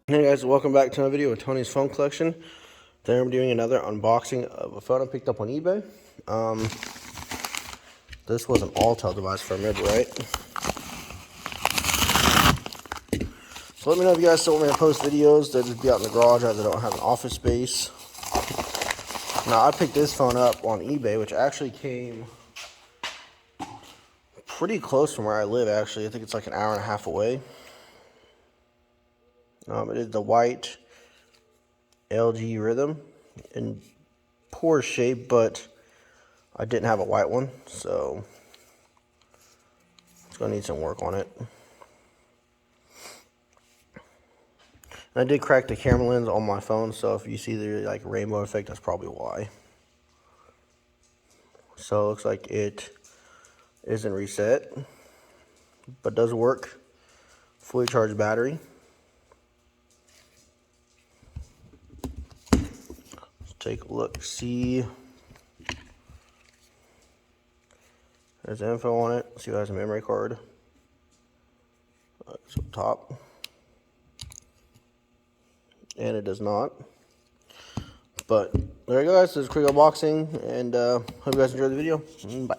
Hey guys, welcome back to another video with Tony's phone collection. Today I'm doing another unboxing of a phone I picked up on eBay. This was an Alltel device if I remember right. So let me know if you guys still want me to post videos. They'll just be out in the garage as I don't have an office space. Now I picked this phone up on eBay, which actually came pretty close from where I live actually. I think it's like an hour and a half away. It is the white LG Rhythm in poor shape, but I didn't have a white one, so it's gonna need some work on it. And I did crack the camera lens on my phone, so if you see the like rainbow effect, that's probably why. So it looks like it isn't reset, but does work. Fully charged battery. Let's take a look, see. There's info on it. See if it has a memory card. It's up top. And it does not. But there you go guys, this is a quick unboxing, and hope you guys enjoyed the video. Bye.